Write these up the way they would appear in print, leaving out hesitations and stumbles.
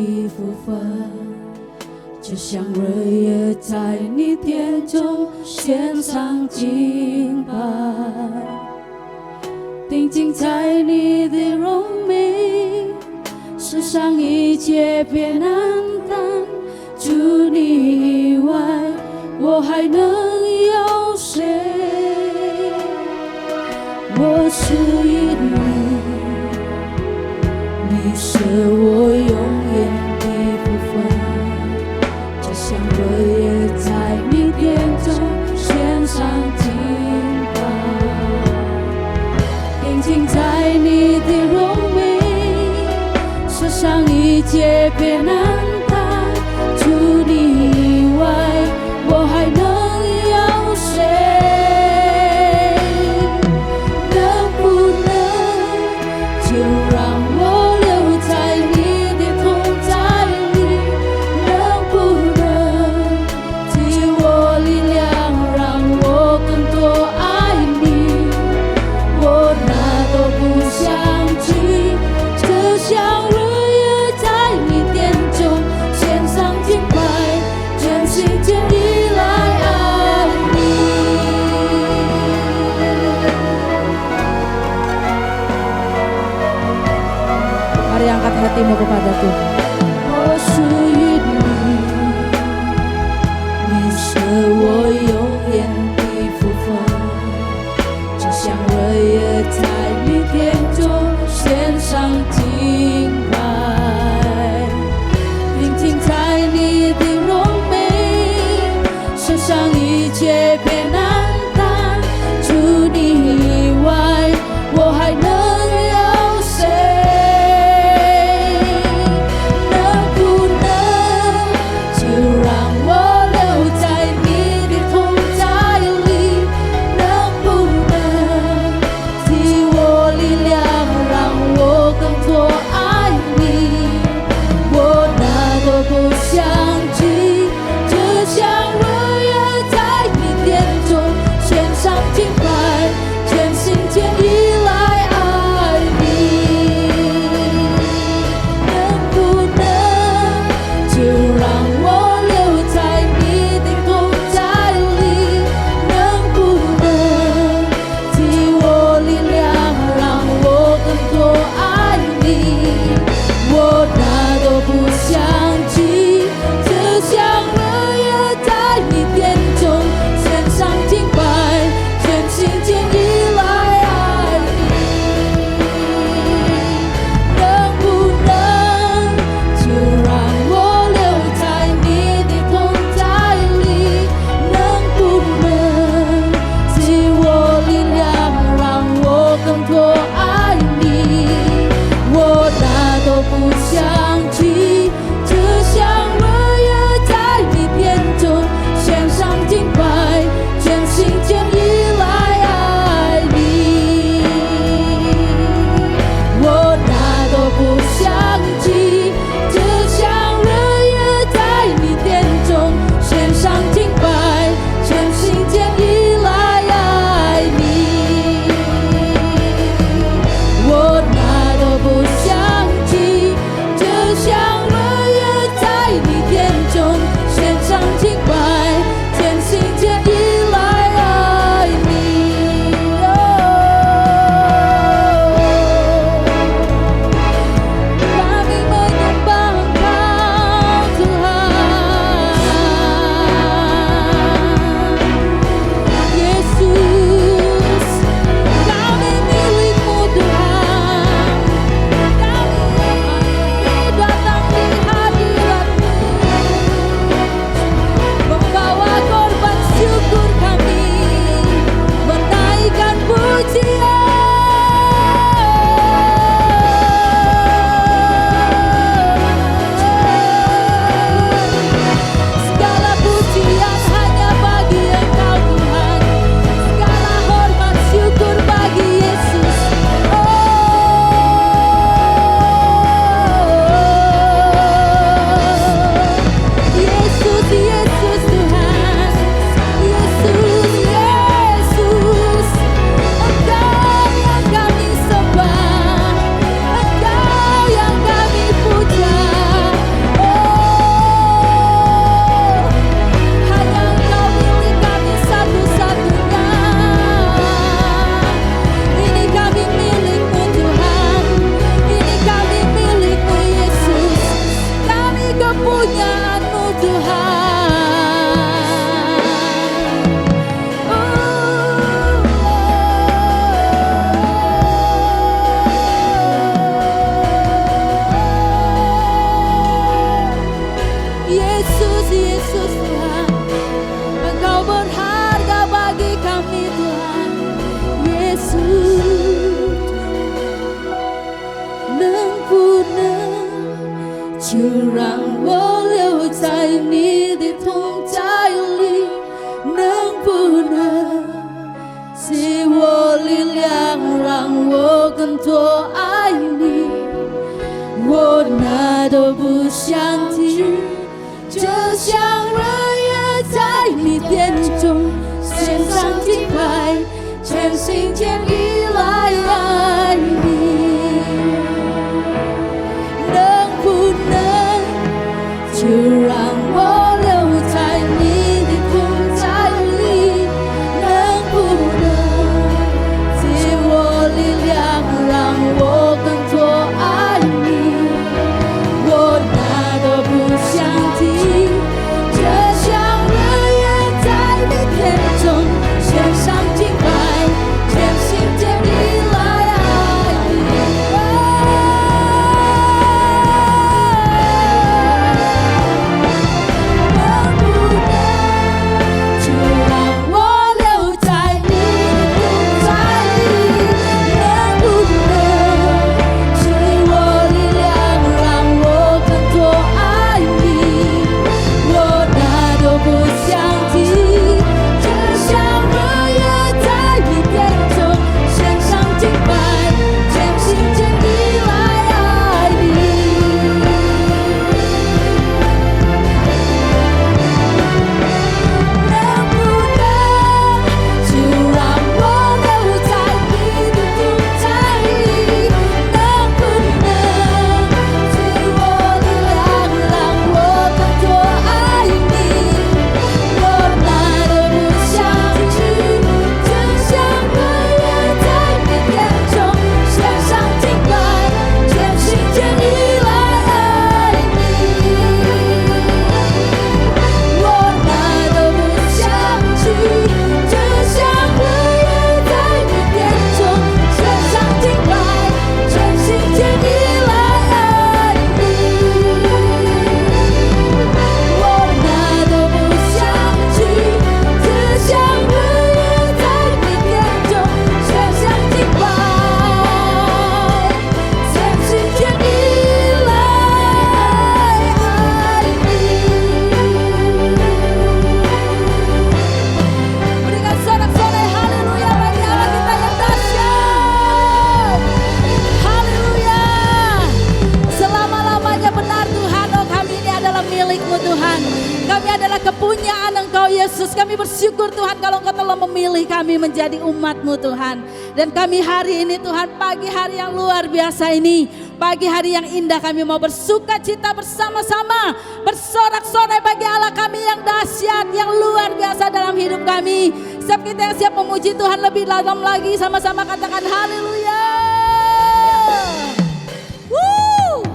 的福分，就像日夜在你殿中献上敬拜，定睛在你的荣美，世上一切别难当，除你以外，我还能有谁？我属于你，你是我永远的福分，就像日夜在你殿中献上敬拜，定睛在你的荣美，世上一切别难当，除你以外，我还能有谁？能不能就让我留在你的同在里？能不能给我力量，让我更多爱你？我哪都不想去，只想日夜在你殿中献上敬拜，全心全意来爱你。Mari angkat hatimu kepada Tuhan. 我属于你，你是我永远的福分，就像日夜在你殿中献上敬拜，定睛在你的荣美，世上一切别难当，除你以外，我还能有谁？能不能就让我留在你的同在里？能不能给我力量，让我更多爱你？我哪都不想去，只想日夜在你殿中献上敬拜，全心全意来爱你。能不能就让我留在你的同在里？能不能给我力量，让我更多爱你？我哪都不想去，只 kepunyaan-Mu Tuhan. Yesus, Yesus Tuhan, Engkau berharga bagi kami Tuhan. Yesus,能不能就让我留在你的同在里？能不能给我力量，让我更多爱你？我哪都不想听，就像日夜在你殿中献上敬拜，全心全意来爱你。能不能就让我留在你的同在里？能不能给我力量，让我更多爱你？我哪都不想听，就像日夜在你殿中献上敬拜，全心全意来爱你。能不能就让我留在你的同在里？能不能给我力量，让我更多爱你？我哪都不想听，就像日夜在你殿中献上敬拜，全心全意来爱你。能不能就让我留在你的同在里？能不能给我力量，让我更多爱你？我哪都不想去，就像日夜在你殿中献上敬拜，全心全意来爱你。我哪都不想去，就像日夜在你殿中献上敬拜，全心全意来爱你。我哪都不想去，就像日夜在你殿中献上敬拜，全心全意来爱你。Berikan sorak-sorai haleluya bagi Allah kita yang dahsyat. Haleluya. Selama-lamanya benar Tuhan, oh kami ini adalah milik-Mu Tuhan. Kami adalah kepunyaan Engkau Yesus. Kami bersyukur Tuhan kalau Engkau telah memilih kami menjadi umat-Mu Tuhan. Dan kami hari ini Tuhan, pagi hari yang luar biasa ini, pagi hari yang indah, kami mau bersuka cita bersama-sama, bersorak-sorai bagi Allah kami yang dahsyat, yang luar biasa dalam hidup kami. Setiap kita yang siap memuji Tuhan lebih dalam lagi, sama-sama katakan haleluya. Woo!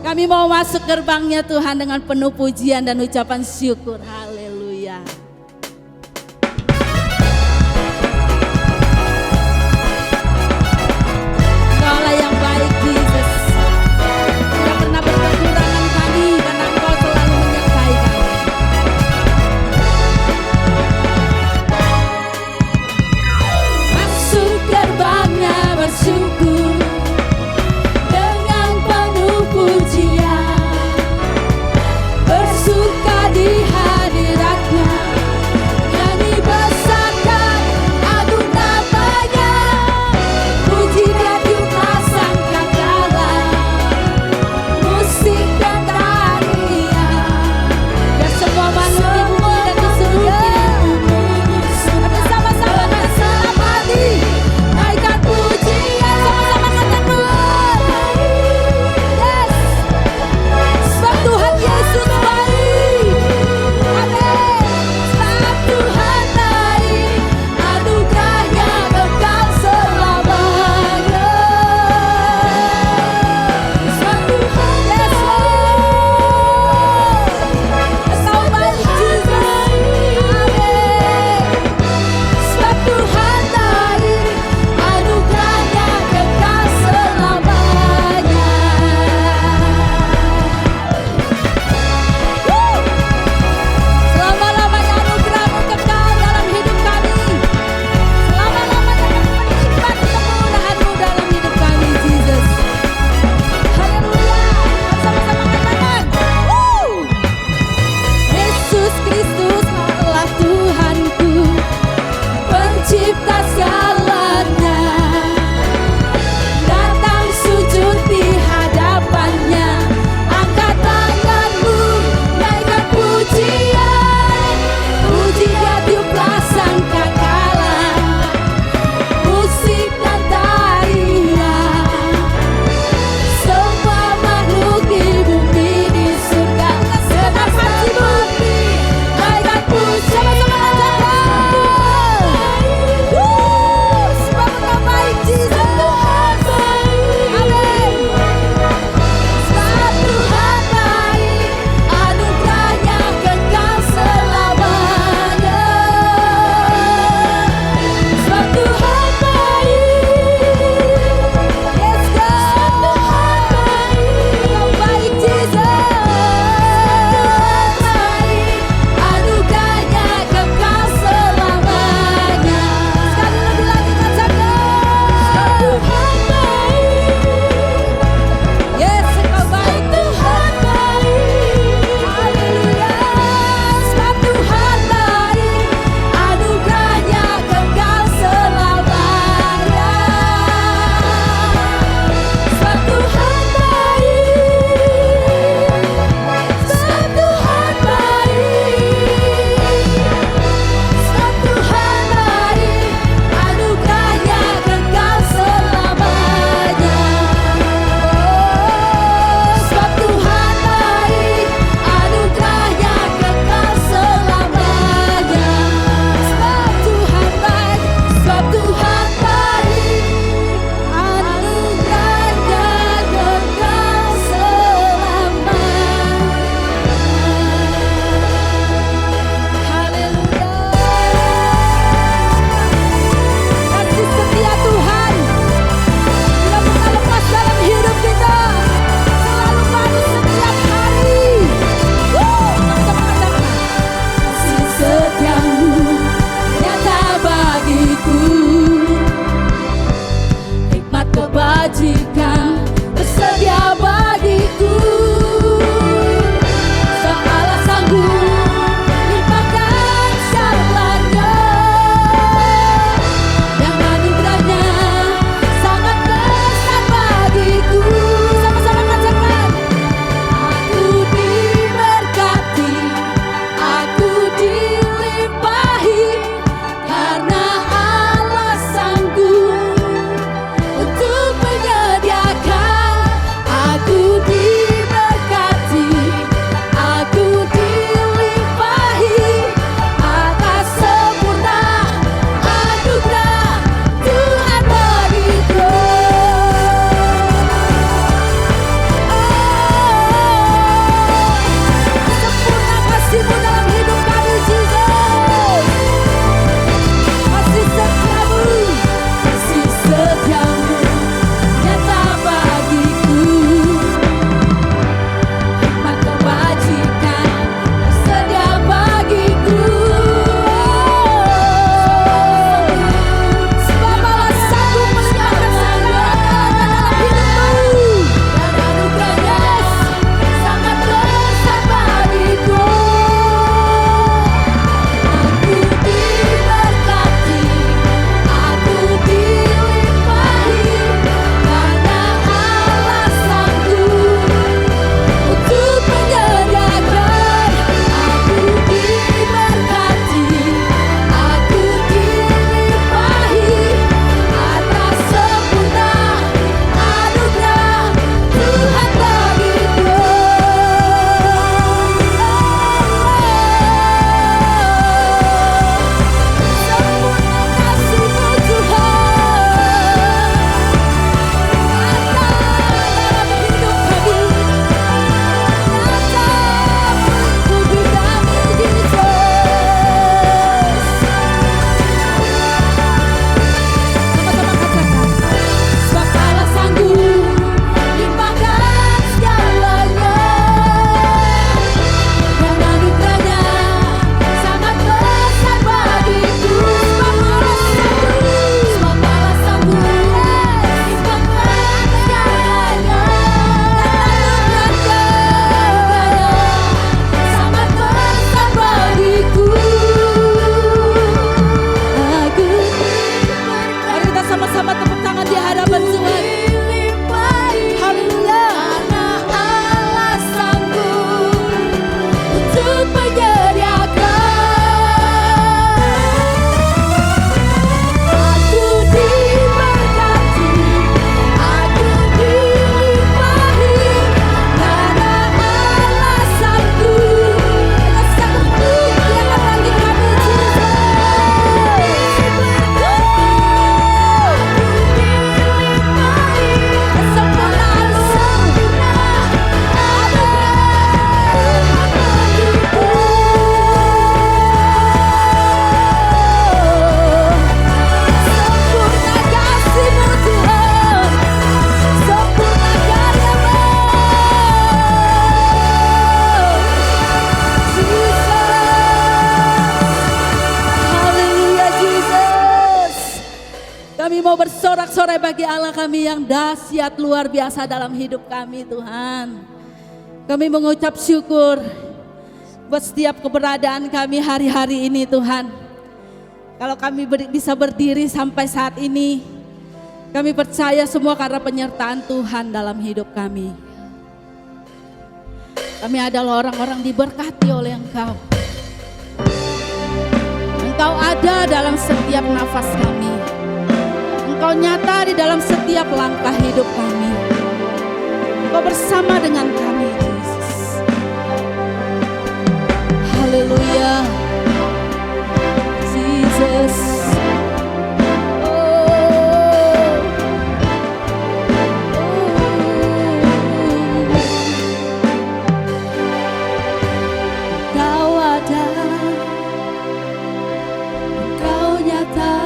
Kami mau masuk gerbangnya Tuhan dengan penuh pujian dan ucapan syukur. Haleluya. Engkaulah yang baik Jesus. Tidak pernah berkekurangan kami karena Engkau selalu menyertai kami. Masuk gerbangnya bersyukur dengan penuh pujian, bersuka di hadirat mau bersorak-sorai bagi Allah kami yang dahsyat luar biasa dalam hidup kami Tuhan. Kami mengucap syukur buat setiap keberadaan kami hari-hari ini Tuhan. Kalau kami bisa berdiri sampai saat ini, kami percaya semua karena penyertaan Tuhan dalam hidup kami. Kami adalah orang-orang diberkati oleh Engkau. Engkau ada dalam setiap nafas kami. Engkau nyata di dalam setiap langkah hidup kami. Engkau bersama dengan kami, Yesus. Haleluya, Jesus. Engkau ada, Engkau nyata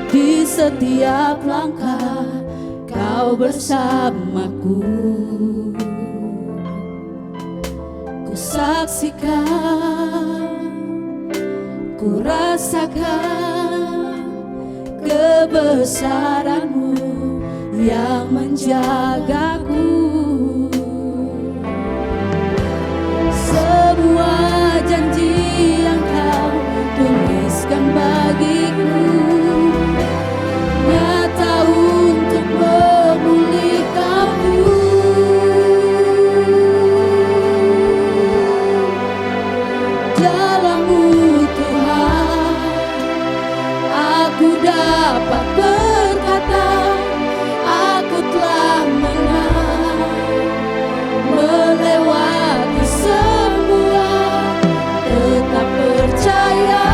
di setiap langkah, Kau bersamaku. Ku saksikan, ku rasakan kebesaran-Mu yang menjagaku. Semua janji yang Kau tuliskan bagiku nyata untuk memulihkanku. Dalam-Mu Tuhan, aku dapat berkata, aku telah menang, melewati semua, tetap percaya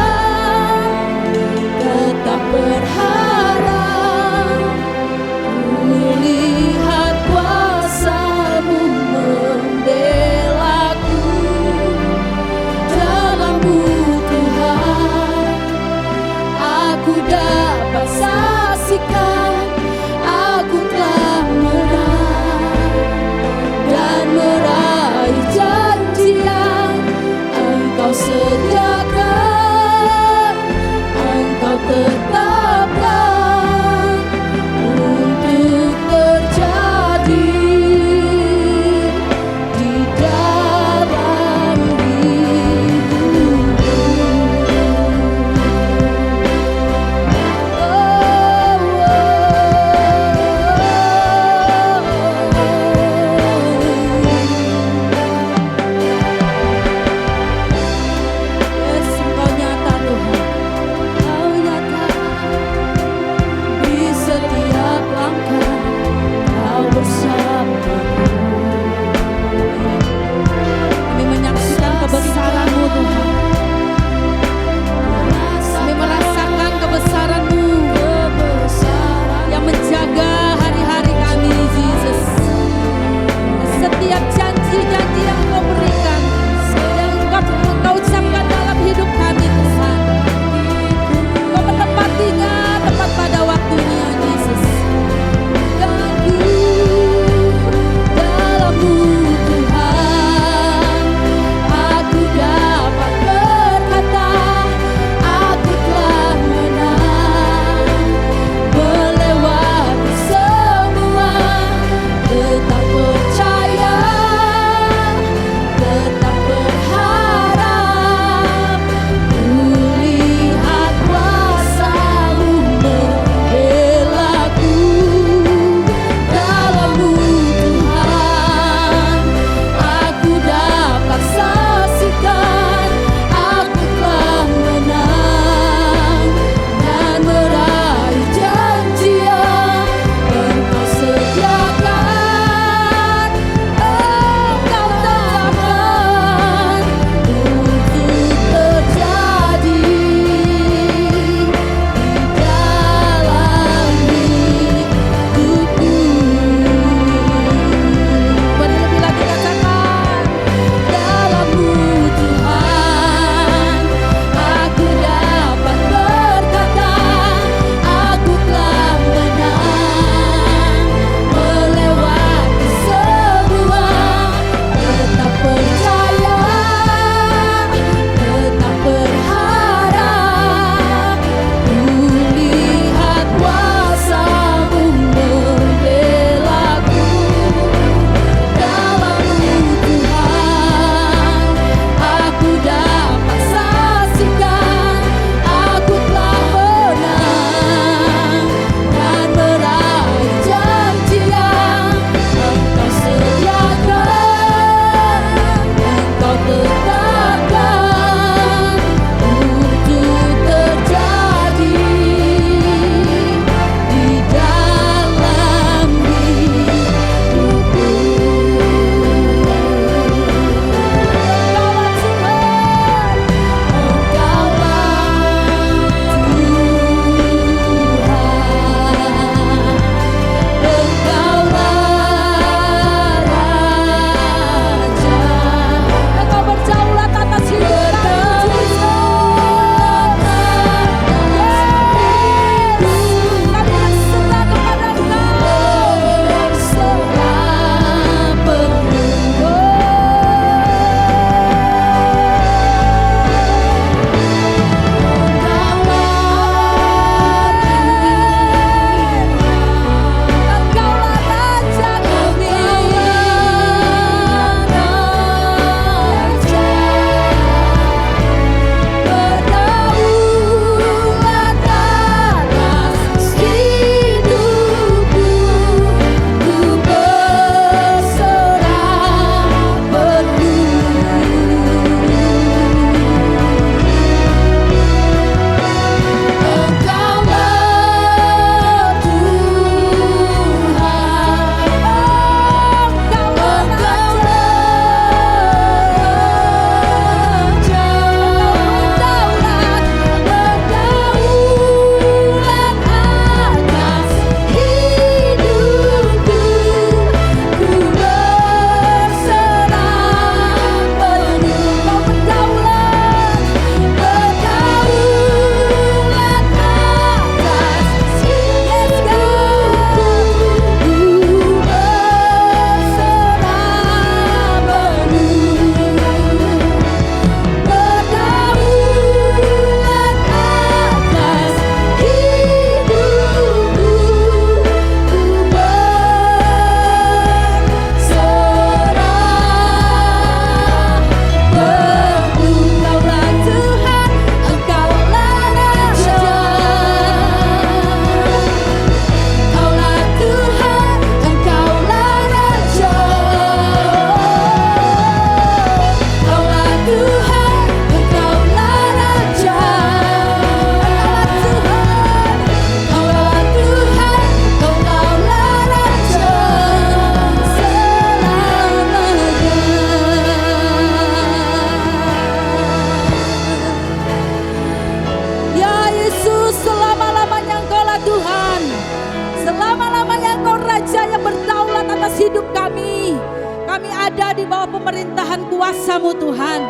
ada di bawah pemerintahan kuasa-Mu Tuhan.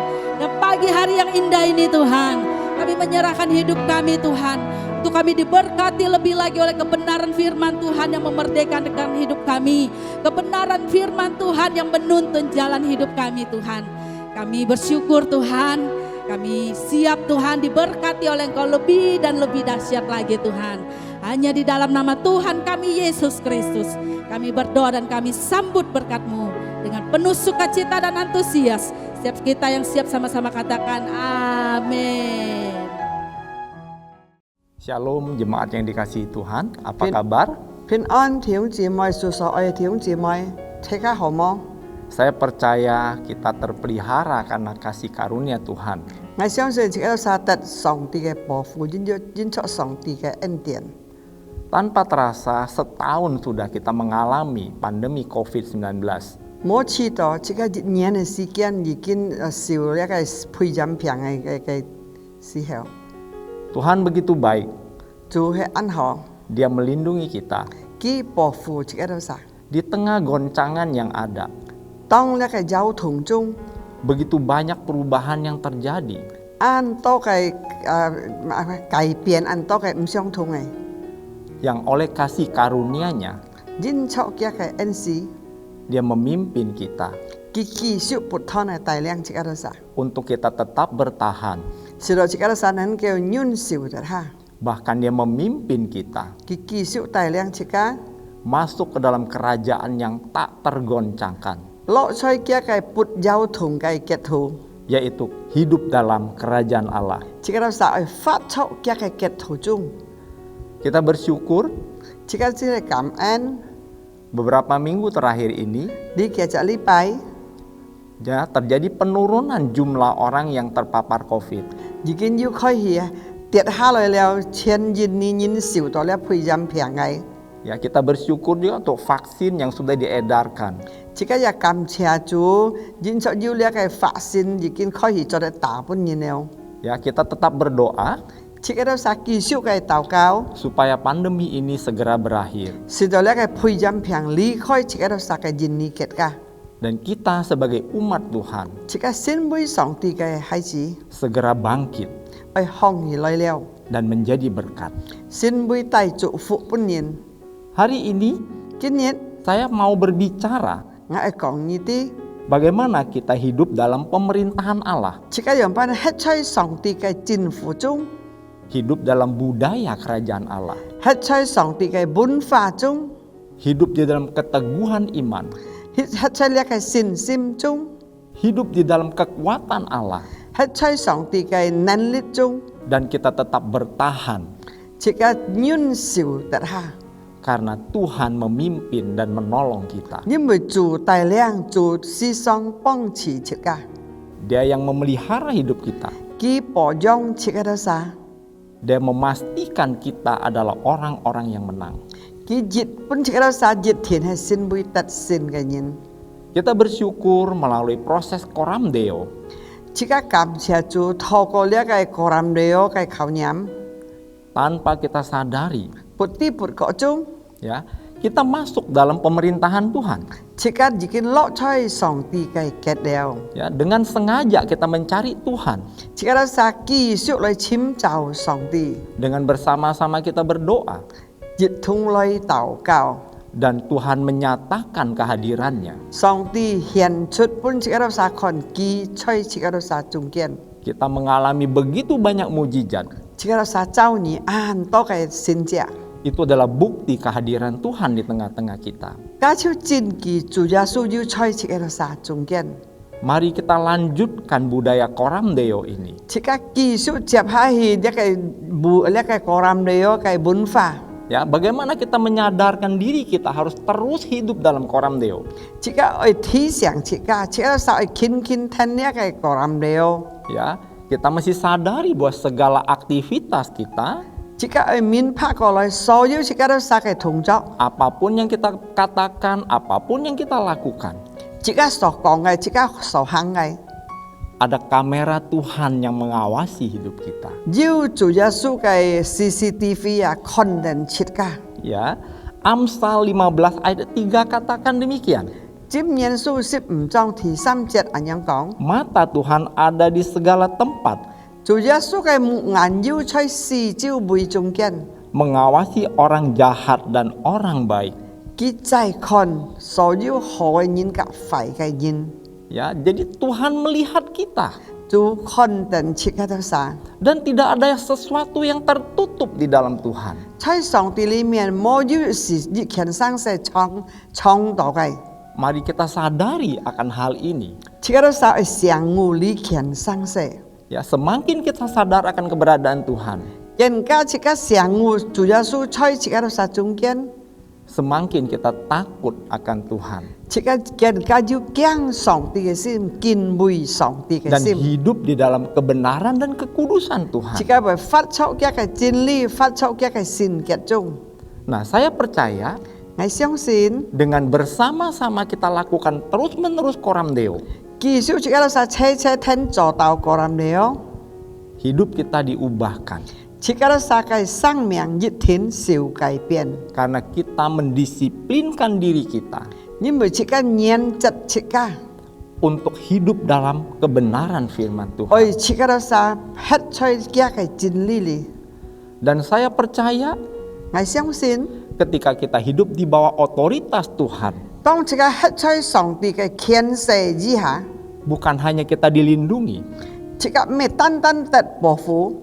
Dan pagi hari yang indah ini Tuhan, kami menyerahkan hidup kami Tuhan. Untuk kami diberkati lebih lagi oleh kebenaran firman Tuhan yang memerdekakan hidup kami. Kebenaran firman Tuhan yang menuntun jalan hidup kami Tuhan. Kami bersyukur Tuhan, kami siap Tuhan diberkati oleh Engkau lebih dan lebih dahsyat lagi Tuhan. Hanya di dalam nama Tuhan kami Yesus Kristus, kami berdoa dan kami sambut berkat-Mu dengan penuh sukacita dan antusias. Setiap kita yang siap sama-sama katakan amin. Shalom jemaat yang dikasihi Tuhan, apa kabar? 平安弟兄姊妹，屬神愛嘅弟兄姊妹，大家好嗎？ Saya percaya kita terpelihara karena kasih karunia Tuhan. 我相信這個是得上帝嘅保護，因出上帝嘅恩典。 Tanpa terasa setahun sudah kita mengalami pandemi COVID-19. 冇知道這個一年嘅時間已經受一個配染病嘅時候， Tuhan begitu baik, 就係安好， Dia melindungi kita 佢保護這個是。 di tengah goncangan yang ada. 當呢個交通中， Begitu banyak perubahan yang terjadi. 按多嘅改變，按多嘅唔相同嘅， Yang oleh kasih karunia-Nya, 因出嘅恩賜， Dia memimpin kita 佢繼續不斷嘅帶領這個是。 untuk kita tetap bertahan. 是到這個是能夠忍受的哈。 Bahkan Dia memimpin kita 佢繼續帶領這個。 masuk ke dalam kerajaan yang tak tergoncangkan, 落出嘅撥交通嘅結途， yaitu hidup dalam kerajaan Allah. 這個是喺發出嘅結途中， Kita bersyukur 這個只係感恩。 beberapa minggu terakhir ini 呢幾隻禮拜 ya, terjadi penurunan jumlah orang yang terpapar COVID. 已經要開始跌下來了，前年少到了配染病嘅。 Ya, kita bersyukur juga untuk vaksin yang sudah diedarkan. 這個也感謝主，因出要呢個發現已經開始做得大半年了。 Ya, kita tetap berdoa 這個都是繼續嘅禱告， supaya pandemi ini segera berakhir 使到呢個配染病離開，這個都是嘅人理結㗎。 dan kita sebagai umat Tuhan 這個身為上帝嘅孩子， segera bangkit 為行而來了， dan menjadi berkat. 身為大祝福本年。 Hari ini 今年 saya mau berbicara 我係講呢啲， bagaimana kita hidup dalam pemerintahan Allah, 這個樣板喺在上帝嘅政府中， hidup dalam budaya kerajaan Allah, 喺在上帝嘅文化中， hidup di dalam keteguhan iman, 喺在呢個信心中， hidup di dalam kekuatan Allah, 喺在上帝嘅能力中， dan kita tetap bertahan 這個忍受得下， karena Tuhan memimpin dan menolong kita. 因為主帶領，主時常幫持這個， Dia yang memelihara hidup kita. 佢保養這個都是， Dia memastikan kita adalah orang-orang yang menang. 佢熱本這個都是熱天係身為得勝嘅人， Kita bersyukur melalui proses Coram Deo, 這個感謝主透過呢個Coram Deo嘅考驗， tanpa kita sadari, 不知不覺中。 ya, kita masuk dalam pemerintahan Tuhan. 這個已經落在上帝嘅結了， Ya, dengan sengaja kita mencari Tuhan, 這個是繼續來尋找上帝， dengan bersama-sama kita berdoa, 一同來禱告， dan Tuhan menyatakan kehadirannya. 上帝顯出本這個是看記在這個是中間， Kita mengalami begitu banyak mujizat. 這個是找你按多嘅神跡， Itu adalah bukti kehadiran Tuhan di tengah-tengah kita. 假設真記主耶穌要在這個是中間， Mari kita lanjutkan budaya Coram Deo ini. 這個繼續接下去呢個Coram Deo嘅文化， Ya, bagaimana kita menyadarkan diri kita harus terus hidup dalam Coram Deo. 這個要提醒這個是要輕輕聽呢個Coram Deo。 Ya, kita mesti sadari bahwa segala aktivitas kita, 這個係免拍過來，所有這個都是嘅動作， apapun yang kita katakan, apapun yang kita lakukan, 這個所講嘅，這個所行嘅， ada kamera Tuhan yang mengawasi hidup kita. 要主耶穌嘅 CCTV 啊，看人切㗎。 Ya, Amsal 15 ayat 3 katakan demikian. 箴言書15章第3節咁樣講， Mata Tuhan ada di segala tempat, 主耶穌嘅眼腰在四周圍中間， mengawasi orang jahat dan orang baik. 佢在看所有好嘅人及壞嘅人， Ya, jadi Tuhan melihat kita 主看定切嘅都晒。 dan tidak ada sesuatu yang tertutup di dalam Tuhan. 在上帝裡面冇有是日天生世創造嘅， Mari kita sadari akan hal ini. 切嘅都晒係上有日天生世。 Ya, semakin kita sadar akan keberadaan Tuhan, 人家切嘅上有主耶穌在切嘅都晒中間， semakin kita takut akan Tuhan 切嘅人家要驚上帝嘅心，敬畏上帝嘅 dan 心。 hidup di dalam kebenaran dan kekudusan Tuhan. 切嘅會發出一個真理，發出一個聖潔中。 Nah, saya percaya 我相信， dengan bersama-sama kita lakukan terus-menerus Coram Deo, 至少切嘅都晒車天做到個人了， hidup kita diubahkan 切嘅都晒嘅生命一天受改變。 karena kita mendisiplinkan diri kita 因為切嘅認質切嘅， untuk hidup dalam kebenaran firman 我 Tuhan. 切嘅都晒吃出一個真理嚟。 Dan saya percaya 我相信， ketika kita hidup di bawah otoritas Tuhan, 當切嘅吃出上帝嘅權勢之下， bukan hanya kita dilindungi, 切嘅唔係單單得保護，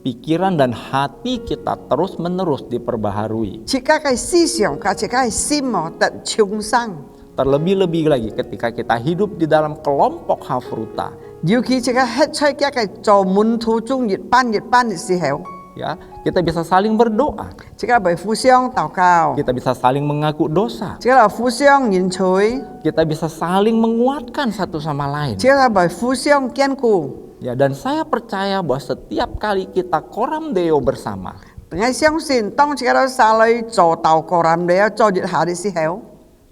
pikiran dan hati kita terus-menerus diperbaharui. 切嘅思想同切嘅心哦得重生。 Terlebih-lebih lagi ketika kita hidup di dalam kelompok Hafruta, 尤其切嘅吃出一個做門徒中越班嘅時候， ya, kita bisa saling berdoa, 切嘅會互相禱告， kita bisa saling mengaku dosa, 切嘅互相認罪， kita bisa saling menguatkan satu sama lain. 切嘅會互相堅固。 Ya, dan saya percaya bahwa setiap kali kita Coram Deo bersama, 我相信當切嘅沙裏做到個人了做熱下嘅時候，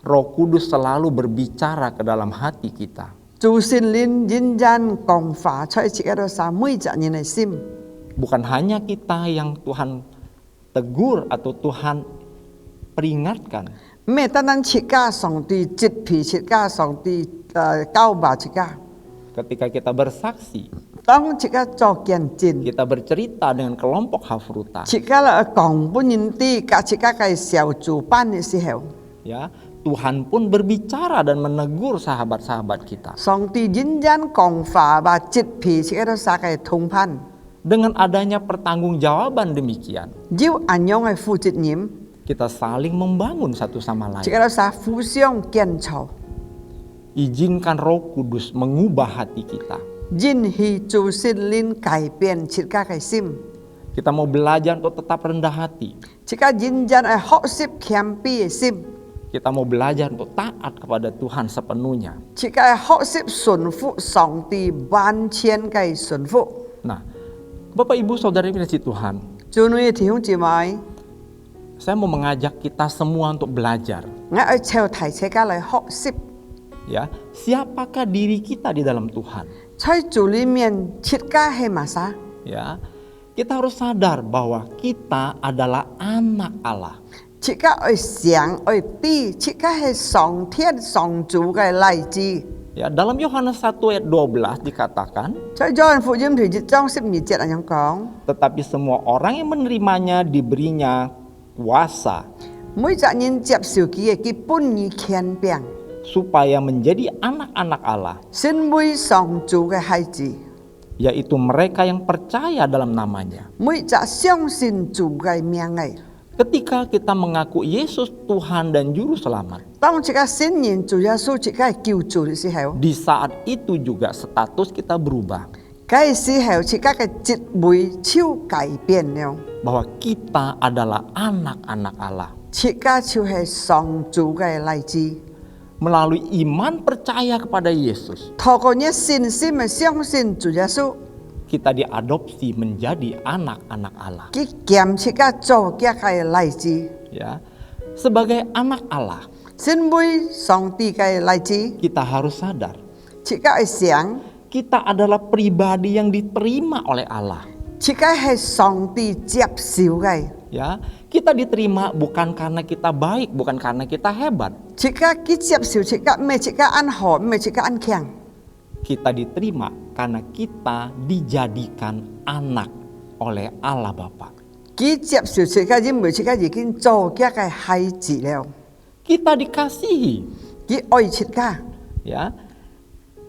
Roh Kudus selalu berbicara ke dalam hati kita. 主聖靈認真講話出切嘅沙每一個人嘅心。 Bukan hanya kita yang Tuhan tegur atau Tuhan peringatkan, 唔係單單切嘅上帝責備切嘅上帝教導切嘅， ketika kita bersaksi, 當切嘅做見證， kita bercerita dengan kelompok Hafruta, 切嘅講本人啲，及切嘅嘅小組班嘅時候， ya, Tuhan pun berbicara dan menegur sahabat-sahabat kita. 上帝認真講話話責備切嘅沙嘅同伴， Dengan adanya pertanggungjawaban demikian, 要按樣嘅負責任， kita saling membangun satu sama 切 lain. 嘅沙互相堅守， Izinkan Roh Kudus mengubah hati kita. 允許主聖靈改變切嘅嘅心， Kita mau belajar untuk tetap rendah hati. 切嘅認真係學習謙卑嘅心， Kita mau belajar untuk taat kepada Tuhan sepenuhnya. 切嘅學習順服上帝完全嘅順服。 Nah, Bapak Ibu Saudara yang dikasihi Tuhan, 做女嘅弟兄姊妹， saya mau mengajak kita semua untuk belajar. 我要朝提切嘅嚟學習， Ya, siapakah diri kita di dalam Tuhan? 在主裡面切嘅係乜嘢？ Ya, kita harus sadar bahwa kita adalah anak Allah. 切嘅係上係地，切嘅係上天上主嘅嚟自。 Ya, dalam Yohanes 1 ayat 12 dikatakan, 在約翰福音第一章12節咁樣講， tetapi semua orang yang menerimanya diberinya kuasa 每個人接受佢嘅基本與權柄， supaya menjadi anak-anak Allah, 成為上主嘅孩子。 yaitu mereka yang percaya dalam namanya. 每個相信主嘅名嘅， Ketika kita mengaku Yesus Tuhan dan Juru Selamat, 當切嘅承認主耶穌切嘅救主嘅時候， di saat itu juga status kita berubah. 嗰時候切嘅職位超改變了， Bahwa kita adalah anak-anak Allah. 切嘅就係上主嘅嚟自。 Melalui iman percaya kepada Yesus, 透過你信心嘅相信主耶穌， kita diadopsi menjadi anak-anak Allah. 佢檢切嘅做嘅係嚟自， Ya, sebagai anak Allah, 成為上帝嘅嚟自， kita harus sadar 切嘅係想， kita adalah pribadi yang diterima oleh Allah. 切嘅係上帝接受嘅， Ya, Kita diterima bukan karena kita baik, bukan karena kita hebat. 切個佢接受切個咩切個安好，咩切個安強。 Kita diterima karena kita dijadikan anak oleh Allah Bapa. 佢接受切個因為切個已經做嘅個孩子了， Kita dikasihi, 佢愛切個， ya.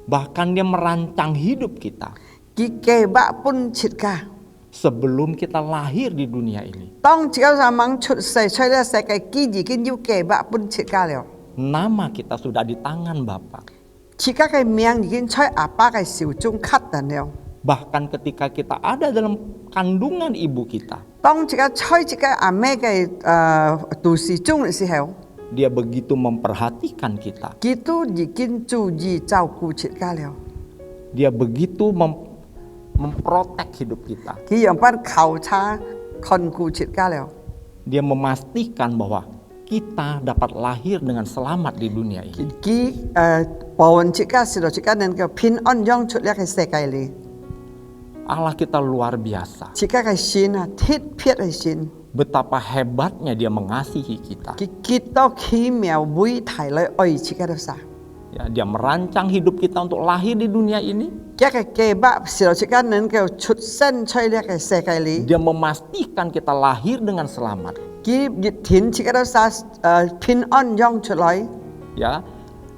Bahkan dia merancang hidup kita 佢計劃本切個。 sebelum kita lahir di dunia ini. 當切個上網出世出呢世界，佢已經要計劃本切個了。 Nama kita sudah di tangan Bapa. 切個嘅名已經在阿爸嘅手中刻定了。 Bahkan ketika kita ada dalam kandungan ibu kita, 當切個在切個阿妹嘅肚時中嘅時候， dia begitu memperhatikan kita. 佢都已經注意照顧切個了。 Dia begitu memprotek hidup kita. 佢用班考察看顧切個了。 Dia memastikan bahwa kita dapat lahir dengan selamat di dunia ini. 佢保護切個，使到切個能夠平安養出呢個世界裏。 Allah kita luar biasa. 切個嘅心啊，特別嘅心， Betapa hebatnya dia mengasihi kita. 佢極多奇妙偉大來愛切個到啥？ Ya, dia merancang hidup kita untuk lahir di dunia ini. 一個計劃使到切個能夠出生在呢個世界裏。 Dia memastikan kita lahir dengan selamat. 佢熱天切個到啥？平安養出來， Ya,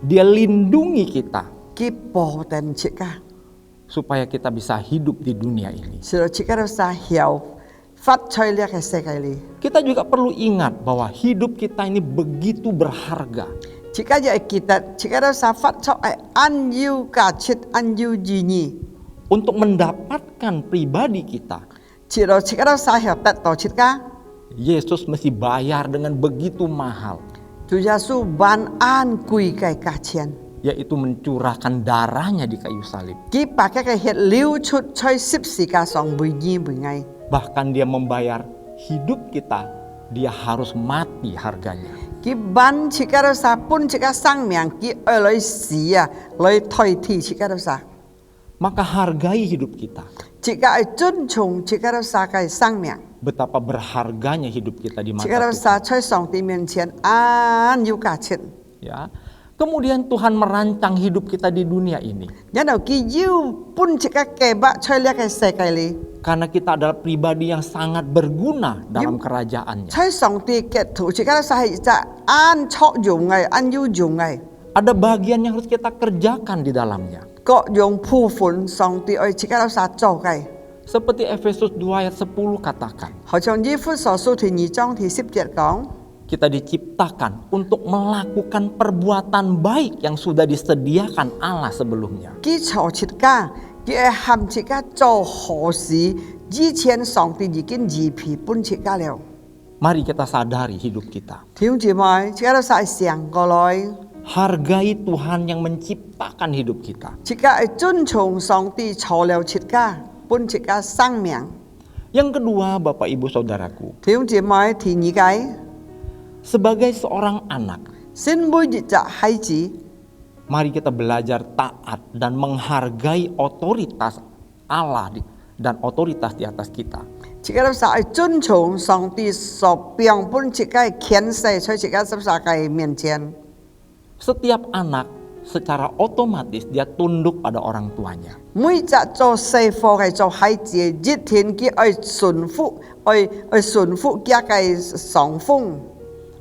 dia lindungi kita 佢保定切個。 supaya kita bisa hidup di dunia ini. 使到切個到啥效發在呢個世界裏。 Kita juga perlu ingat bahwa hidup kita ini begitu berharga. 切個就係記得，切個到啥發出係按要價值、按要意義。 Untuk mendapatkan pribadi kita, 切到切個到啥後得到切個， Yesus mesti bayar dengan begitu mahal, 主耶穌萬安貴嘅價錢。 yaitu mencurahkan darahnya di kayu salib. 佢把嗰個血流出在十字架上，每年每ngày。 Bahkan dia membayar hidup kita, dia harus mati harganya. 佢ban切個到啥，本切個生命，佢愛來死啊，來代替切個到啥。 Maka hargai hidup kita. 切個係尊重切個到啥嘅生命， Betapa berharganya hidup kita di 切個 mata 到 Tuhan. 啥在上帝面前按要價錢。 Ya. Kemudian Tuhan merancang hidup kita di dunia ini. 然後佢要本切個計劃在呢個世界裏， Karena kita adalah pribadi yang sangat berguna dalam kerajaannya. 在上帝嘅圖切個到啥係就按作用嘅，按要用嘅。 Ada bagian yang harus kita kerjakan di dalamnya. 各樣部分上帝愛切個到啥做嘅， Seperti Efesus 2 ayat 10 katakan. 好像以弗所書第2章第10節講。 Kita diciptakan untuk melakukan perbuatan baik yang sudah disediakan Allah sebelumnya. 佢做切個，佢係含切個做好事，以前上帝已經預備本切個了。 Mari kita sadari hidup kita. 弟兄姊妹，切個到啥上過來？ Hargai Tuhan yang menciptakan hidup kita. 切個係尊重上帝造了切個，本切個生命。 Yang kedua, Bapak Ibu Saudaraku, 弟兄姊妹，第二個， sebagai seorang anak, 先每一隻孩子， mari kita belajar taat dan menghargai otoritas Allah dan otoritas di atas kita. 切個到啥係尊重上帝所標本切個權勢，在切個十三個面前。 Setiap anak secara otomatis dia tunduk pada orang tuanya. 每隻做細貨嘅做孩子，一天佢愛順服，愛順服佢嘅上風。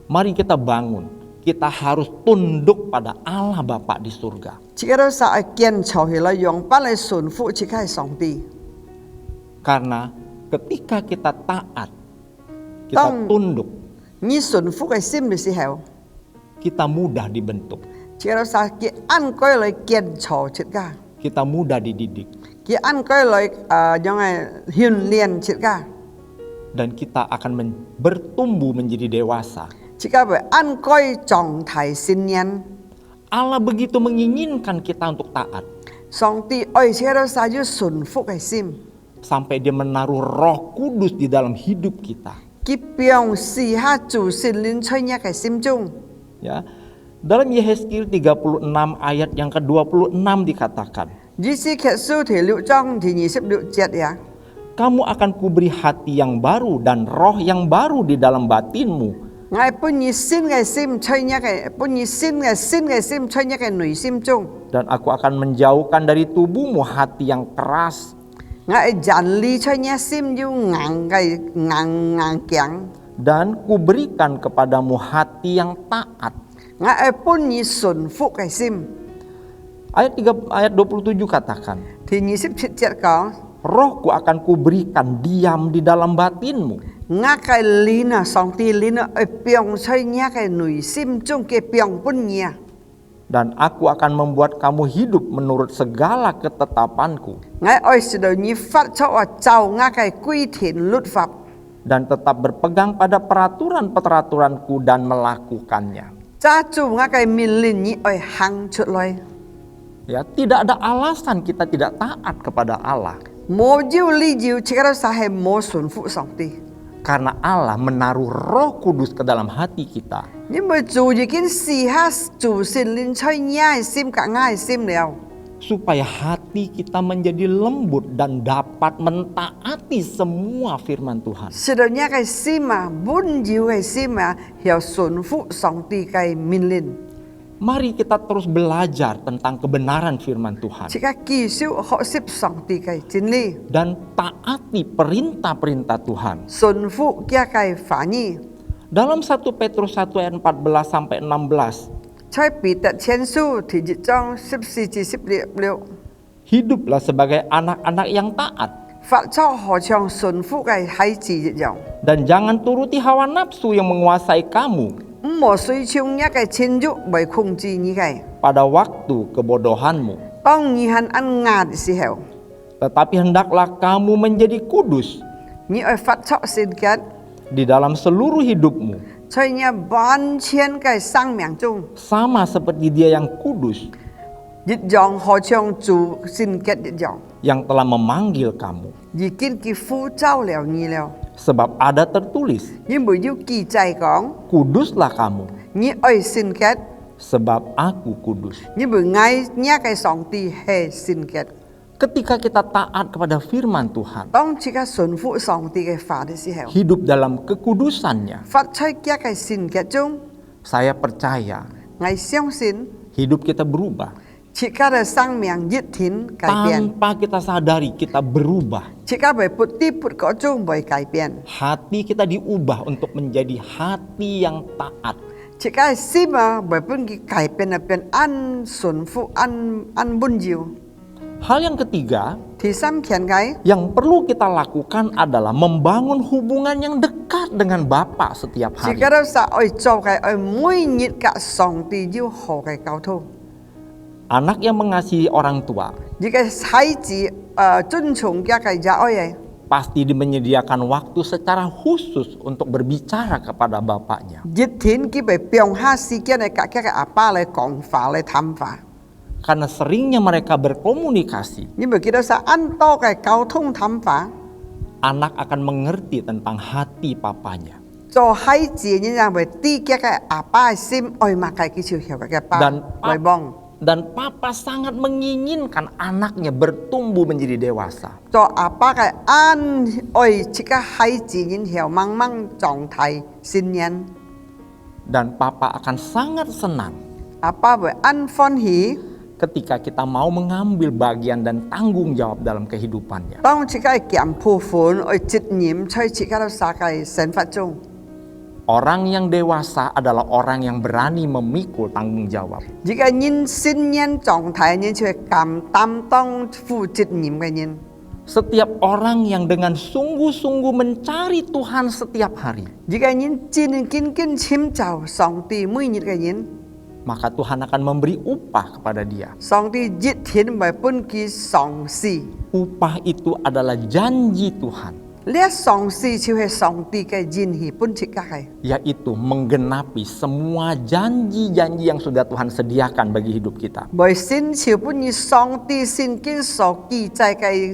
Mari kita bangun. Kita harus tunduk pada Allah Bapa di surga. 切個到啥係堅持起來，用翻嚟順服切個係上帝。 Karena ketika kita taat, kita tunduk, 你順服嘅心嘅時候， kita mudah dibentuk. 切個到啥佢按規嚟堅持切個， Kita mudah dididik. 佢按規嚟用嚟訓練切個， Dan kita akan bertumbuh menjadi dewasa. 切個會按規狀態信念。 Allah begitu menginginkan kita untuk taat. 上帝愛切個到啥要順服嘅心， Sampai dia menaruh Roh Kudus di dalam hidup kita. 佢表示下主聖靈在你嘅心中。 Ya. Dalam Yehezkiel 36 ayat yang ke-26 dikatakan, 以斯帖書第6章第26節呀， kamu akan kuberi hati yang baru dan roh yang baru di dalam batinmu. Ngài bún nhị xin Ngài sim chơi nhá cái bún nhị xin Ngài sim chơi nhá cái nội sim chung. Dan aku akan menjauhkan dari tubuhmu hati yang keras. Ngài dàn ly chơi nhá sim yu ngang cái ngang kiang. Dan kuberikan kepadamu hati yang taat. Ngài bún nhị xuân phụ cái sim. Ayat 27 katakan, Thì nhị sip chit chit có. rohku akan kuberikan diam di dalam batinmu. Ngã cái lina song ti lina piong chơi nhá cái nội sim chung cái piong bún nhia. Dan aku akan membuat kamu hidup menurut segala ketetapanku. Ngài oi sự đời nhị phát cho ở chào ngã cái quy thiện luật pháp. Dan tetap berpegang pada peraturan-peraturanku dan melakukannya. Cha chủ ngã cái min lin nhị oi hang chut loi. Ya, tidak ada alasan kita tidak taat kepada Allah. Mo jiu li jiu chikara sahe mo sun phụ song ti. Karena Allah menaruh Roh Kudus ke dalam hati kita. Nhưng mà chủ gì kiến si ha chủ sin lin chơi nhai sim cả ngai sim leo. Supaya hati kita menjadi lembut dan dapat mentaati semua firman Tuhan. Sự đời nhá cái sim mà bún jiu cái sim mà hiểu sun phụ song ti cái min lin. Mari kita terus belajar tentang kebenaran firman Tuhan. Chỉ các kỳ siêu họ sip song ti cái chính lý. Dan taati perintah-perintah Tuhan. Sun phụ kia cái phá nhi. Dalam 1 Petrus 1 ayat 14 sampai 16. Chơi bị tật chen su thì chỉ trong sip si chỉ sip liệu. Hiduplah sebagai anak-anak yang taat. Phát cho họ trong sun phụ cái hay chỉ dị dòng. Dan jangan turuti hawa nafsu yang menguasai kamu. Một suy chung nhá cái chân dụ bởi khung chi như cái. Pada waktu kebodohanmu. Tông như hắn ăn ngà thì si hẻo. Tetapi hendaklah kamu menjadi kudus Như ở phát cho xin kết. di dalam seluruh hidupmu. Chơi nhá bán chiên cái sang miệng chung. Sama seperti Dia yang kudus, Dị dòng họ trong chủ xin kết dị dòng. yang telah memanggil kamu. Dị kinh kỳ phu trao lèo nhì lèo. Sebab ada tertulis, Nhưng bởi dù kỳ chạy con. kuduslah kamu, Như ơi xin kết. sebab aku kudus. Nhưng bởi ngay nhá cái song ti hề xin kết. Ketika kita taat kepada firman Tuhan, Tông chỉ các xuân phụ song ti cái phá thì si hẻo. hidup dalam kekudusannya, Phát chơi kia cái xin kết chung. saya percaya Ngay siêu xin. hidup kita berubah. Chỉ các đời sang miệng dứt thín cải biện. Tanpa kita sadari kita berubah. Chỉ các bởi bút tiếp bút có chung bởi cải biện. Hati kita diubah untuk menjadi hati yang taat. Chỉ các si mà bởi bút cải biện là biện ăn xuân phụ ăn bún diệu. Hal yang ketiga Thì xăm khen cái. yang perlu kita lakukan adalah membangun hubungan yang dekat dengan Bapa setiap Chỉ hari. các đâu xa ôi cho cái ôi mỗi nhịn cả sòng tì diệu hồ cái cao thô. Anak yang mengasihi orang tua Chỉ cái hai chỉ tuân trọng cái giá ôi ấy. pasti menyediakan waktu secara khusus untuk berbicara kepada bapaknya. Dứt thín cái bởi biong ha si kia này cả cái apa lại còn phá lại thăm phá. Karena seringnya mereka berkomunikasi, Nhưng mà khi đó xa ăn to cái cao thông thăm phá. anak akan mengerti tentang hati papanya. Cho hai chỉ như là bởi tí cái apa sim ôi mà cái chiều hiểu cái apa bởi bong. Dan papa sangat menginginkan anaknya bertumbuh menjadi dewasa. Cho apa cái ăn ôi chỉ cái hai chỉ như hiểu mang mang trọng thái sinh nhân. Dan papa akan sangat senang Apa bởi ăn phong hỷ. ketika kita mau mengambil bagian dan tanggung jawab dalam kehidupannya. Tông chỉ cái kiểm phù phun ôi trách nhiệm chơi chỉ cái đó xa cái sinh phát chung. Orang yang dewasa adalah orang yang berani memikul tanggung jawab. Chỉ cái nhìn sinh nhân trọng thái nhìn chơi cảm tâm tông phụ trách nhiệm cái nhìn. Setiap orang yang dengan sungguh-sungguh mencari Tuhan setiap hari, Chỉ cái nhìn chín kinh chim chào song tì mũi nhìn cái nhìn. maka Tuhan akan memberi upah kepada dia. Song tì dứt thiên bởi bún kỳ song si. Upah itu adalah janji Tuhan, Lihat song si chiêu hệ song tì cái jin hì bún chỉ các cái. yaitu menggenapi semua janji-janji yang sudah Tuhan sediakan bagi hidup kita. Bởi xin chiêu bún như song tì xin kinh sọ kỳ chạy cái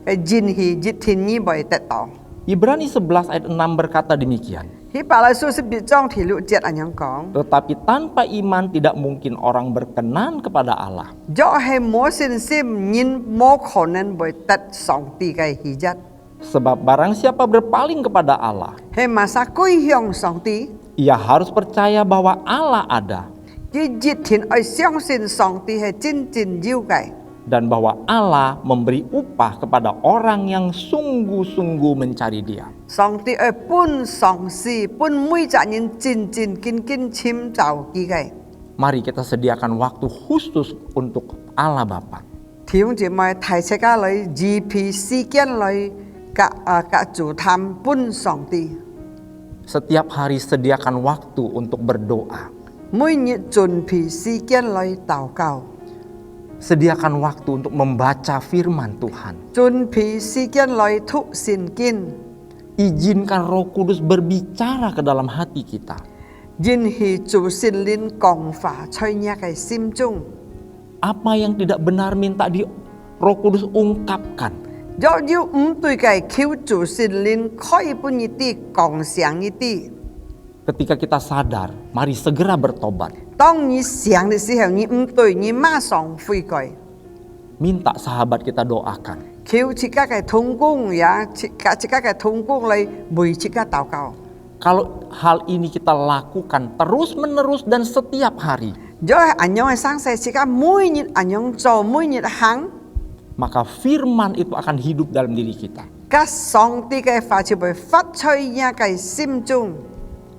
jin hì dứt thiên như bởi tết tỏ. Ibrani 11 ayat 6 berkata demikian. 希伯來書12章第6節咁樣講， Tetapi tanpa iman tidak mungkin orang berkenan kepada Allah. 若係冇信心，人冇可能會得上帝嘅喜悅。 Sebab barang siapa berpaling kepada Allah, 係馬上歸向上帝， ia harus percaya bahwa Allah ada 佢熱天愛相信上帝係真正有嘅， dan bahwa Allah memberi upah kepada orang yang sungguh-sungguh mencari Dia. 上帝愛本上司，本每個人真正緊緊尋找佢嘅。 Mari kita sediakan waktu khusus untuk Allah Bapa. 弟兄姊妹，提出家裏預備時間來格主探本上帝， Setiap hari sediakan waktu untuk berdoa. 每日準備時間來禱告， Sediakan waktu untuk membaca firman Tuhan. 準備時間來讀聖經， Izinkan Roh Kudus berbicara ke dalam hati kita. 允許主聖靈講話在你嘅心中。 Apa yang tidak benar minta di Roh Kudus ungkapkan. 若要唔對嘅，求主聖靈開本一啲，講詳一啲。 Ketika kita sadar, mari segera bertobat. 當你想嘅時候，你唔對，你馬上悔改。 Minta sahabat kita doakan. 求自家嘅同工也，自家嘅同工嚟為自家禱告。 Kalau hal ini kita lakukan terus-menerus dan setiap hari, 若係咁樣嘅生勢，自家每日咁樣做，每日行， maka firman itu akan hidup dalam diri kita. 咁上帝嘅話就會發出你嘅心中。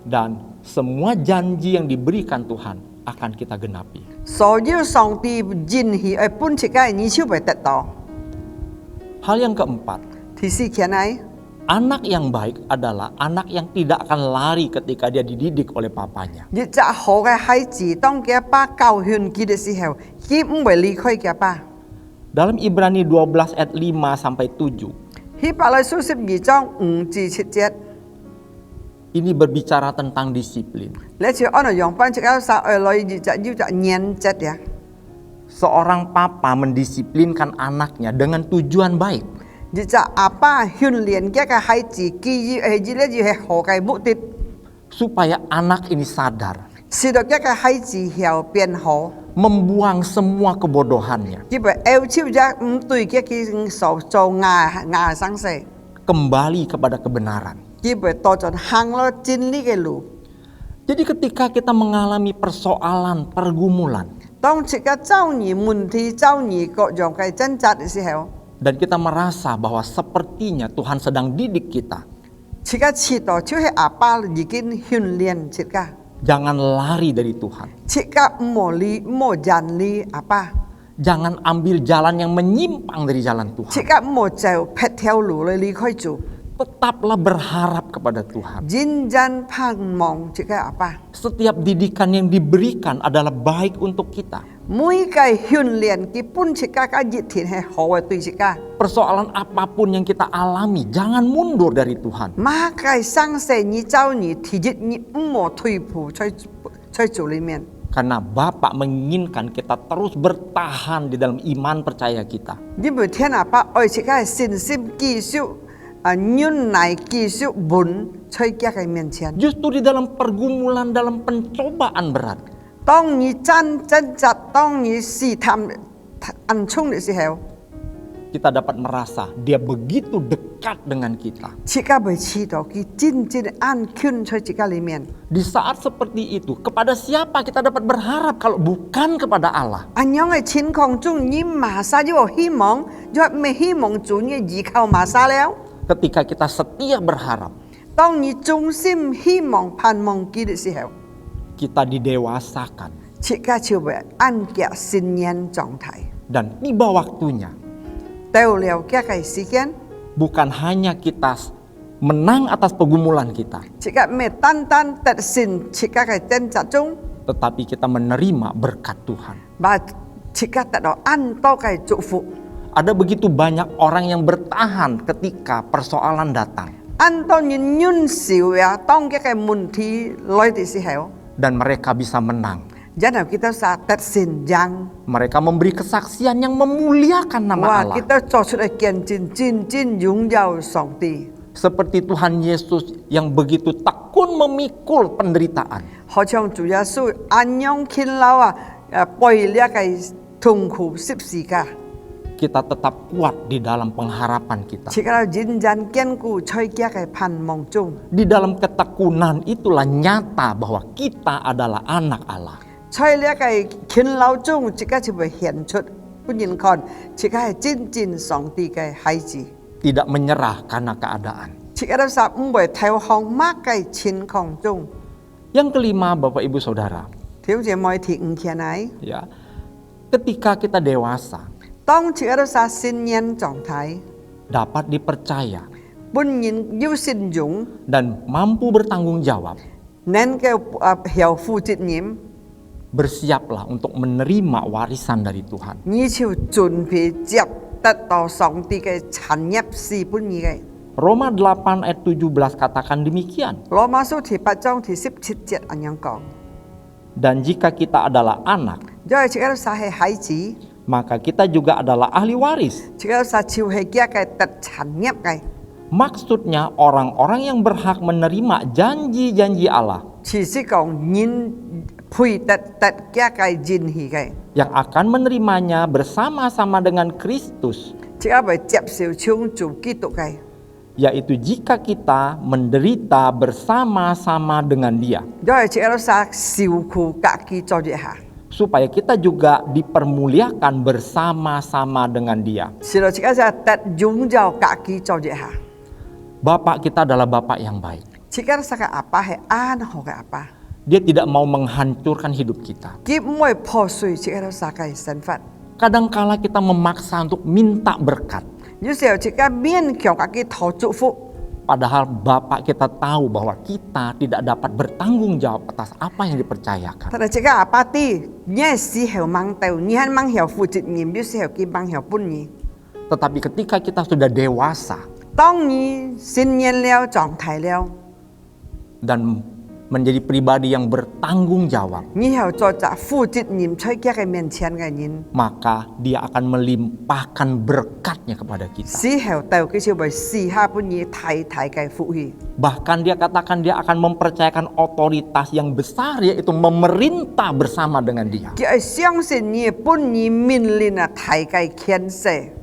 Dan semua janji yang diberikan Tuhan akan kita genapi. 所有上帝應許嘅本自家，你就會得到。 Hal yang keempat, 第四件係， anak yang baik adalah anak yang tidak akan lari ketika dia dididik oleh papanya. 一隻好嘅孩子，當佢阿爸教訓佢嘅時候，佢唔會離開佢阿爸。 Dalam Ibrani 12 ayat 5 sampai 7, 希伯來書12章5至7節， ini berbicara tentang disiplin. 你就按照用翻只有十二類，就要就原則呀。 Seorang papa mendisiplinkan anaknya dengan tujuan baik. 一隻阿爸訓練佢嘅孩子，佢要係好嘅目的， Supaya anak ini sadar, 使到佢嘅孩子要變好。 membuang semua kebodohannya, 佢會要求者唔對佢所做牙生勢， kembali kepada kebenaran. 佢會多盡行落真理嘅路。 Jadi ketika kita mengalami persoalan, pergumulan, 當自己遭遇問題、遭遇各樣嘅掙扎嘅時候， dan kita merasa bahwa sepertinya Tuhan sedang didik kita, 自己知道就係阿爸已經訓練自己， jangan lari dari Tuhan. 自己唔好遠離阿爸， Jangan ambil jalan yang menyimpang dari jalan 自 Tuhan. 己唔好走撇條路嚟離開主， Tetaplah berharap kepada Tuhan. 認真盼望自己阿爸。 Setiap didikan yang diberikan adalah baik untuk kita. 每個訓練佢本自己嘅熱天係好嘅對自己， Persoalan apapun yang kita alami, jangan mundur dari Tuhan. 馬個生死你遭遇體質你唔好退步在主裡面。 Karena Bapa menginginkan kita terus bertahan di dalam iman percaya kita. 因為天阿爸愛自己嘅信心繼續忍耐繼續穩在佢嘅面前。 Justru di dalam pergumulan, dalam pencobaan berat, 當你掙扎，當你試探暗衝嘅時候， kita dapat merasa Dia begitu dekat dengan kita. 自己會知道佢真正安全在自己裡面。 Di saat seperti itu, kepada siapa kita dapat berharap kalau bukan kepada Allah? 咁樣嘅情況中，你馬上就有希望，若未希望主你依靠馬上了。 Ketika kita setia berharap, 當你忠心希望盼望佢嘅時候， kita didewasakan. 自己就會安腳信念狀態。 Dan tiba waktunya, 到了佢嘅時間， bukan hanya kita menang atas pergumulan kita, 自己未單單得勝自己嘅掙扎中， tetapi kita menerima berkat Tuhan. 把自己得到安多嘅祝福。 Ada begitu banyak orang yang bertahan ketika persoalan datang, 安多人忍受呀，當佢嘅問題來嘅時候， dan mereka bisa menang. 然後佢都實得勝仗， Mereka memberi kesaksian yang memuliakan nama 哇！ Allah. 佢都做出嚟見證，真正擁有上帝。seperti Tuhan Yesus yang begitu tekun memikul penderitaan. 好像主耶穌安樣勤勞啊，背呢個痛苦十字架， Kita tetap kuat di dalam pengharapan kita. 切個認真堅固在呢個盼望中， Di dalam ketekunan itulah nyata bahwa kita adalah anak Allah. 在呢個勤勞中，這個就會顯出俾人看，這個係真正上帝嘅孩子。 Tidak menyerah karena keadaan. 這個都是唔會投降乜嘅情況中。 Yang kelima, Bapak Ibu Saudara, 條姐妹提唔起來， ya, ketika kita dewasa 當這個都是信任狀態， dapat dipercaya 本人有信用， dan mampu bertanggung jawab, 能夠負負責任， bersiaplah untuk menerima warisan dari Tuhan. 你就準備接得到上帝嘅產業是本意嘅。 Roma 8 ayat 17 katakan demikian. 羅馬書第8章第17節咁樣講， Dan jika kita adalah anak, 因為這個都是係孩子， maka kita juga adalah ahli waris. 這個都是就係嘅特產業嘅。 Maksudnya orang-orang yang berhak menerima janji-janji Allah 其實講人配得嘅應許嘅， yang akan menerimanya bersama-sama dengan Kristus, 這個會接受創造基督嘅。 yaitu jika kita menderita bersama-sama dengan Dia, 因為這個都是受苦家己做一下， supaya kita juga dipermuliakan bersama-sama dengan Dia. 是咯，這個是得擁有家己做一下。 Bapak kita adalah Bapak yang baik. 這個都是個阿爸係安好嘅阿爸， Dia tidak mau menghancurkan hidup kita. 佢唔會破碎這個都是個身份。 Kadangkala kita memaksa untuk minta berkat, 有時候這個勉強家己討祝福， padahal Bapak kita tahu bahwa kita tidak dapat bertanggung jawab atas apa yang dipercayakan. 但係這個阿爸啲，你係時候掹到，你係掹後負責任，有時候佢掹後本意。 Tetapi ketika kita sudah dewasa 當你信任了、狀態了， dan menjadi pribadi yang bertanggung jawab, 以後做責負責任在佢嘅面前嘅人， maka Dia akan melimpahkan berkatnya kepada kita. 時候到佢就會試下本意太太嘅福氣。 Bahkan Dia katakan Dia akan mempercayakan otoritas yang besar, yaitu memerintah bersama dengan Dia. 佢係相信你本意命令啊太嘅權勢。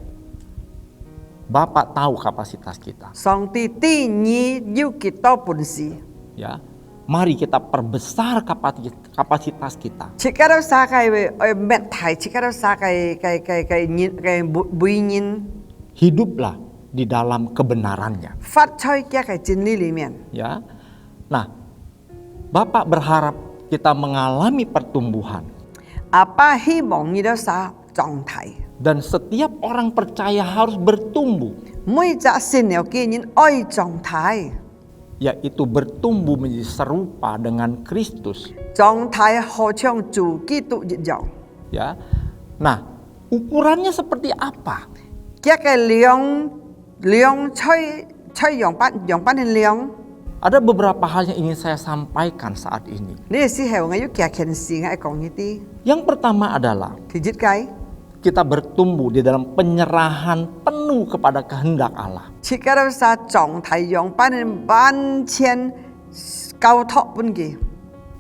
Bapak tahu kapasitas kita. 上帝對你有幾多本事？ Ya, mari kita perbesar kapasitas kita. 這個都係嘅面態，這個都係嘅背人 Hiduplah di dalam kebenarannya. 發出嘅真理裡面。 Ya, nah, Bapak berharap kita mengalami pertumbuhan. 阿爸希望你都係狀態， Dan setiap orang percaya harus bertumbuh, 每隻信了嘅人愛狀態， yaitu bertumbuh menjadi serupa dengan Kristus. 狀態好像主基督一樣。 Ya, nah, ukurannya seperti apa? 一個量吹樣板嘅量， Ada beberapa hal yang ingin saya sampaikan saat ini. 呢個時候我要加件事我講呢啲， Yang pertama adalah 第一個。 kita bertumbuh di dalam penyerahan penuh kepada kehendak Allah. 這個都是狀態樣板嘅完全交託本嘅，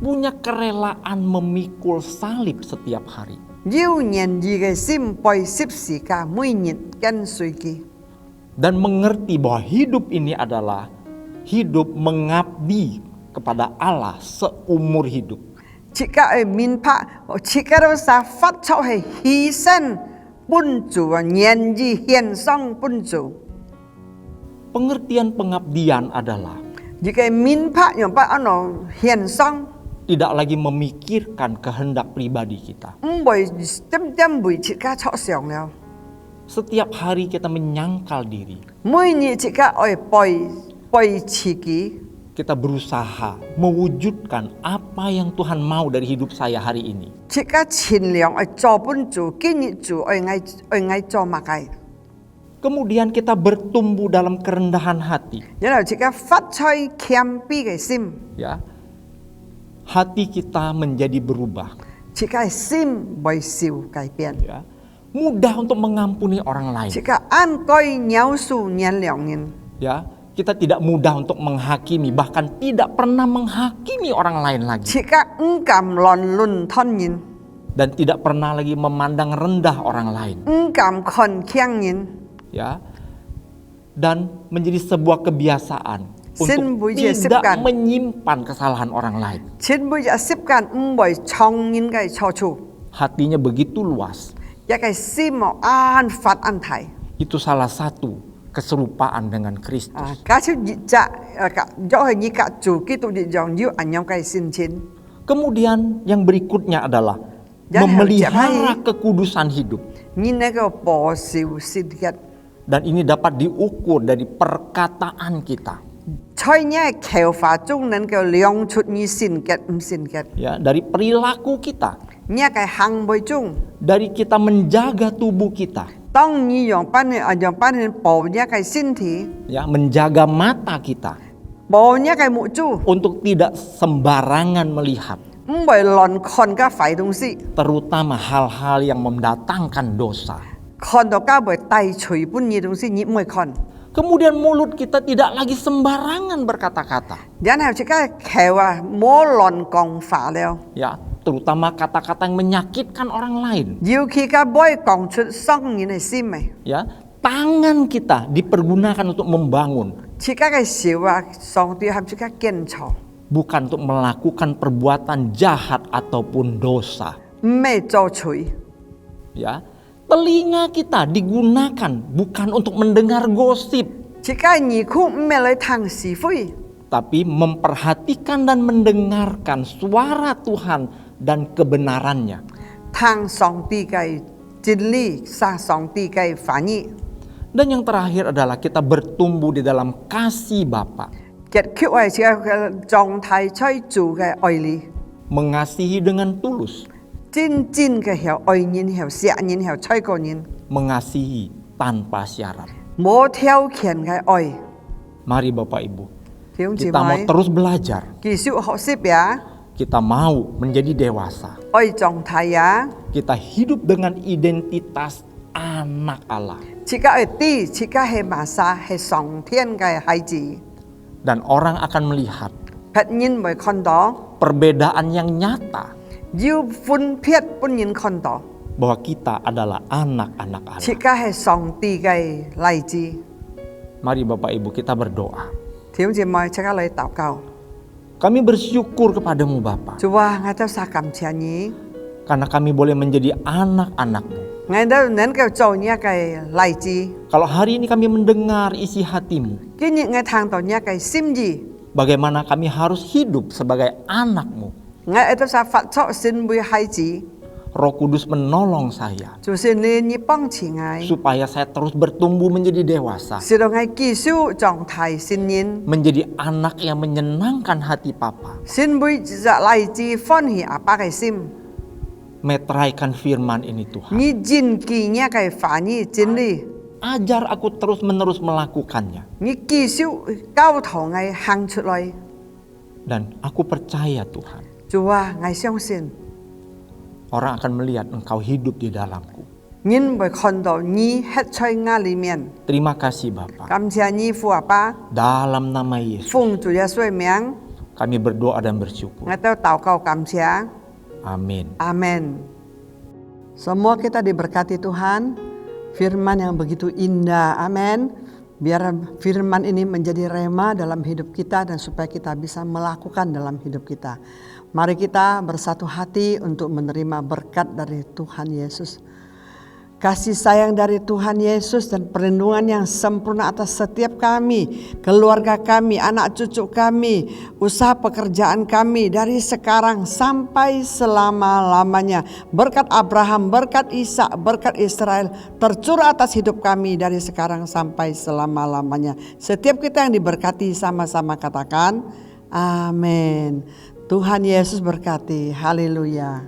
Punya kerelaan memikul salib setiap hari. 要願意嘅心背十字架，每日跟隨佢。 Dan mengerti bahwa hidup ini adalah hidup mengabdi kepada Allah seumur hidup. 這個係明白，這個都是發出係犧牲本主啊，願意獻上本主。 Pengertian pengabdian adalah 呢個明白樣板按照獻上， tidak lagi memikirkan kehendak pribadi kita. 唔會點為這個出上了。 Setiap hari kita menyangkal diri. 每日這個愛背自己。 Kita berusaha mewujudkan apa yang Tuhan mau dari hidup saya hari ini. 這個盡量愛做本主，今日主愛做乜嘅？ Kemudian kita bertumbuh dalam kerendahan hati. 然後這個發出謙卑嘅心， Ya, hati kita menjadi berubah. 這個心會受改變。 Ya, mudah untuk mengampuni orang lain. 這個按該饒恕原諒人， Ya, kita tidak mudah untuk menghakimi, bahkan tidak pernah menghakimi orang lain lagi. chỉ các cảm lòn lùn thân nhìn, Dan tidak pernah lagi memandang rendah orang lain. cảm khẩn khiang nhìn. Ya. Dan menjadi sebuah kebiasaan Xin untuk Bụi Chia tidak Sipkan. menyimpan kesalahan orang lain. Trên bây giờ xếp can bởi trong nhìn cái cho chủ, Hatinya begitu luas. ya cái sim màu an phát an thải. Itu salah satu keserupaan dengan Kristus. Cá chữ dị dạ, cả do hình như cả chủ kỹ tụ dị dòng như ảnh nhau cái xin chín. Kemudian yang berikutnya adalah Jangan memelihara hanya kekudusan hidup. Nhìn này cái bỏ xỉu xin ghét. Dan ini dapat diukur dari perkataan kita. Chơi nhé khéo phá chung nên cái liang chút như xin ghét xin ghét. Ya, dari perilaku kita. Nhé cái hàng bồi chung. Dari kita menjaga tubuh kita. Tông như dòng bán này bỏ nhé cái xin thì. Ya, menjaga mata kita. Bỏ nhé cái mũ chu. Untuk tidak sembarangan melihat. Bởi lòn con các phải đông sĩ. Terutama hal-hal yang mendatangkan dosa. Con đó các bởi tay chùi bún như đông sĩ nhịp mùi con. Kemudian mulut kita tidak lagi sembarangan berkata-kata. Jangan harus cakap khéo mô lòn còn phá leo. Ya, terutama kata-kata yang menyakitkan orang lain. Nhiều khi các boy còn chút xong như này sim mày. Ya, tangan kita dipergunakan untuk membangun, Chỉ các cái xíu xong tiêu hàm chỉ các kiên trò. bukan untuk melakukan perbuatan jahat ataupun dosa. Mẹ cho chùi. Ya, telinga kita digunakan bukan untuk mendengar gosip, Chỉ các nhị khu mẹ lấy thằng xí phui. tapi memperhatikan dan mendengarkan suara Tuhan dan kebenarannya. Thằng xong tì cái chính lý sa xong tì cái phá nhị. Dan yang terakhir adalah kita bertumbuh di dalam kasih Bapa, Kết kiệu ai chỉ cái trọng thái chơi chủ cái oi lý. mengasihi dengan tulus, Chính cái hiểu oi nhìn hiểu xạ nhìn hiểu chơi cổ nhìn. mengasihi tanpa syarat. Mô theo khiển cái oi. Mari Bapak Ibu, Thì ông chị kita mau nói terus belajar. kỳ siêu họ xếp ya. Kita mau menjadi dewasa. Oi trọng thái ya. Kita hidup dengan identitas anak Allah. Chỉ các ở ti chỉ các hệ mà sa hệ sòng thiên cái hai gì. Dan orang akan melihat Phật nhìn bởi con đó. perbedaan yang nyata Yêu phun phiết pun nhìn con đó. bahwa kita adalah anak-anak Chỉ Allah. các hệ sòng ti cái lại gì. Mari Bapak Ibu kita berdoa. Thì ông chị mời chắc các lời祷cáo. Kami bersyukur kepadamu Bapa, Chúa ngài ta sa cảm chia nhí. karena kami boleh menjadi anak-anak-Mu. Ngài đó nên cái trâu nhá cái lại gì. Kalau hari ini kami mendengar isi hatimu, Cái những ngày thang đó nhá cái sim gì. bagaimana kami harus hidup sebagai anak-Mu. Ngài ta sa phát cho xin bùi hai gì. Roh Kudus menolong saya Chúa xin lên nhí băng chỉ ngài. supaya saya terus bertumbuh menjadi dewasa, Xin đó ngài kỳ siêu trọng thái xin nhìn. menjadi anak yang menyenangkan hati Papa, Xin bùi dạ lại gì phân hỉ apa cái sim. meteraikan firman ini Tuhan. Ni jin ki nya kai fa ni jin li. Ajar aku terus-menerus melakukannya. Ni ki siu cao thổ ngai hang chu loi. Dan aku percaya Tuhan, Chúa ngai xiong xin. orang akan melihat Engkau hidup di dalamku. Nhìn bởi con đó ni hết chơi nga li miền. Terima kasih Bapa. Cảm ơn ni phu apa. Dalam nama Yesus, Phung Chúa Giêsu miếng. kami berdoa dan bersyukur. Ngai tao tao kau cảm ơn. Amin. Amin. Semua kita diberkati Tuhan. Firman yang begitu indah. Amin. Biar firman ini menjadi rema dalam hidup kita dan supaya kita bisa melakukan dalam hidup kita. Mari kita bersatu hati untuk menerima berkat dari Tuhan Yesus. Kasih sayang dari Tuhan Yesus dan perlindungan yang sempurna atas setiap kami, keluarga kami, anak cucu kami, usaha pekerjaan kami dari sekarang sampai selama-lamanya. Berkat Abraham, berkat Ishak, berkat Israel tercurah atas hidup kami dari sekarang sampai selama-lamanya. Setiap kita yang diberkati sama-sama katakan amin. Tuhan Yesus berkati. Haleluya.